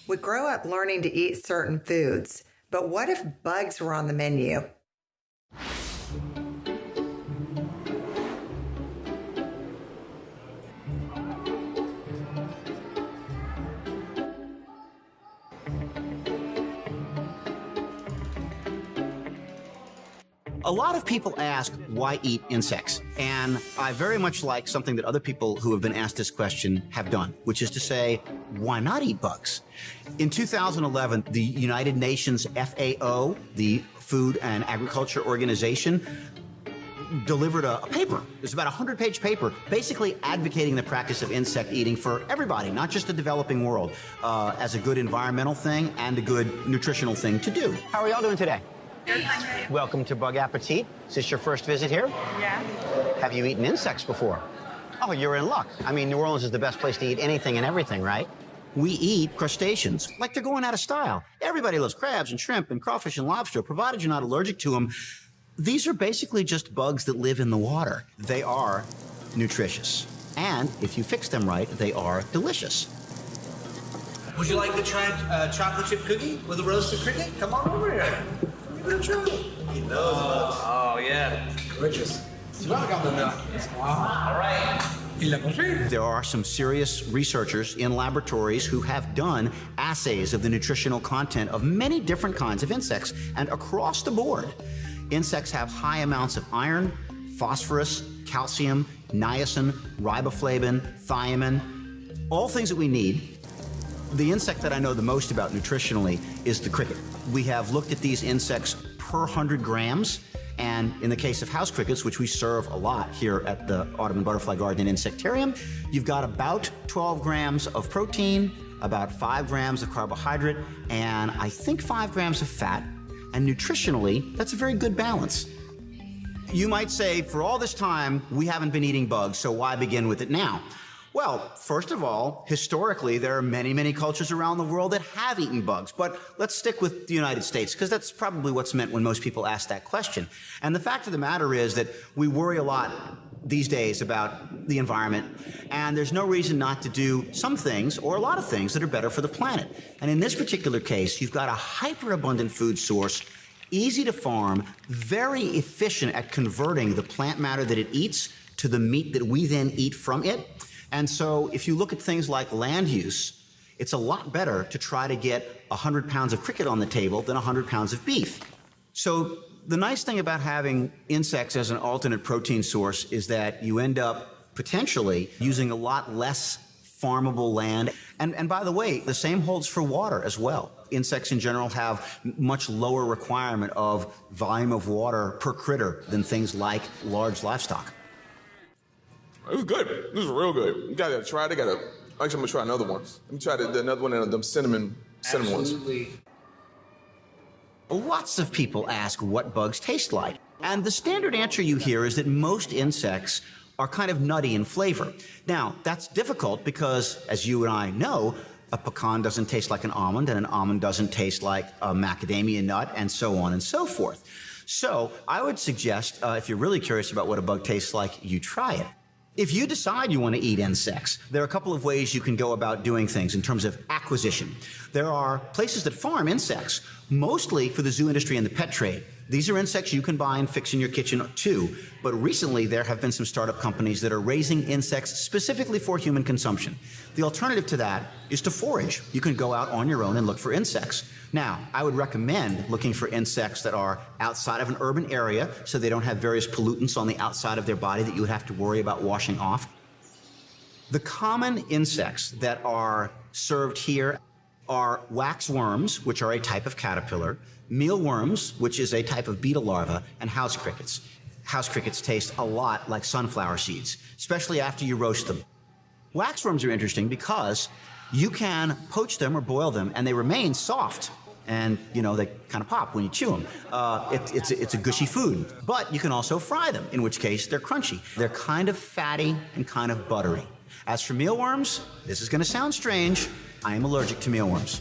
We grow up learning to eat certain foods, but what if bugs were on the menu? A lot of people ask, why eat insects? And I very much like something that other people who have been asked this question have done, which is to say, why not eat bugs? In 2011, the United Nations FAO, the Food and Agriculture Organization, delivered a paper. It's about a 100-page paper basically advocating the practice of insect eating for everybody, not just the developing world, as a good environmental thing and a good nutritional thing to do. How are y'all doing today? Good, thank you. Welcome to Bug Apetit. Is this your first visit here? Yeah. Have you eaten insects before? Oh, you're in luck. I mean, New Orleans is the best place to eat anything and everything, right? We eat crustaceans like they're going out of style. Everybody loves crabs and shrimp and crawfish and lobster, provided you're not allergic to them. These are basically just bugs that live in the water. They are nutritious. And if you fix them right, they are delicious. Would you like to try a chocolate chip cookie with a roasted cricket? Come on over here. Give it a try. He knows about it. Oh, yeah. Gorgeous. All right. There are some serious researchers in laboratories who have done assays of the nutritional content of many different kinds of insects. And across the board, insects have high amounts of iron, phosphorus, calcium, niacin, riboflavin, thiamine, all things that we need. The insect that I know the most about nutritionally is the cricket. We have looked at these insects per 100 grams, and in the case of house crickets, which we serve a lot here at the Autumn and Butterfly Garden and Insectarium, you've got about 12 grams of protein, about 5 grams of carbohydrate, and I think 5 grams of fat. And nutritionally, that's a very good balance. You might say, for all this time, we haven't been eating bugs, so why begin with it now? Well, first of all, historically, there are many, many cultures around the world that have eaten bugs. But let's stick with the United States, because that's probably what's meant when most people ask that question. And the fact of the matter is that we worry a lot these days about the environment, and there's no reason not to do some things, or a lot of things, that are better for the planet. And in this particular case, you've got a hyper-abundant food source, easy to farm, very efficient at converting the plant matter that it eats to the meat that we then eat from it. And so if you look at things like land use, it's a lot better to try to get 100 pounds of cricket on the table than 100 pounds of beef. So the nice thing about having insects as an alternate protein source is that you end up potentially using a lot less farmable land. And by the way, the same holds for water as well. Insects in general have much lower requirement of volume of water per critter than things like large livestock. It was good. This is real good. You gotta try it. Actually, I'm gonna try another one. Let me try another one of them cinnamon ones. Lots of people ask what bugs taste like. And the standard answer you hear is that most insects are kind of nutty in flavor. Now, that's difficult because, as you and I know, a pecan doesn't taste like an almond, and an almond doesn't taste like a macadamia nut, and so on and so forth. So I would suggest, if you're really curious about what a bug tastes like, you try it. If you decide you want to eat insects, there are a couple of ways you can go about doing things in terms of acquisition. There are places that farm insects, mostly for the zoo industry and the pet trade. These are insects you can buy and fix in your kitchen too, but recently there have been some startup companies that are raising insects specifically for human consumption. The alternative to that is to forage. You can go out on your own and look for insects. Now, I would recommend looking for insects that are outside of an urban area so they don't have various pollutants on the outside of their body that you would have to worry about washing off. The common insects that are served here are waxworms, which are a type of caterpillar, mealworms, which is a type of beetle larva, and house crickets. House crickets taste a lot like sunflower seeds, especially after you roast them. Waxworms are interesting because you can poach them or boil them, and they remain soft. And, you know, they kind of pop when you chew them. It's a gushy food. But you can also fry them, in which case they're crunchy. They're kind of fatty and kind of buttery. As for mealworms, this is going to sound strange. I am allergic to mealworms.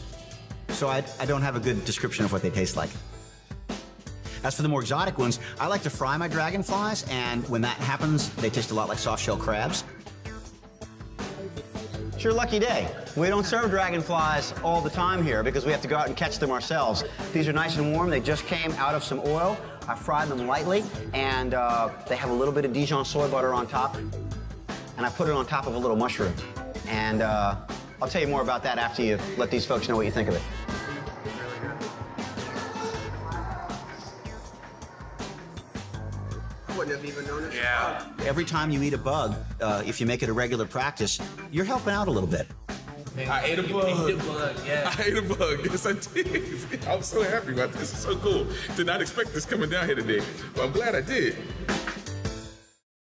So I don't have a good description of what they taste like. As for the more exotic ones, I like to fry my dragonflies, and when that happens, they taste a lot like soft-shell crabs. It's your lucky day. We don't serve dragonflies all the time here because we have to go out and catch them ourselves. These are nice and warm. They just came out of some oil. I fried them lightly, and they have a little bit of Dijon soy butter on top. And I put it on top of a little mushroom. And I'll tell you more about that after you let these folks know what you think of it. I wouldn't have even noticed. Yeah. Every time you eat a bug, if you make it a regular practice, you're helping out a little bit. I ate a bug. You ate a bug, yeah. I ate a bug. Yes, I did. I'm so happy about this. It's so cool. Did not expect this coming down here today. But I'm glad I did.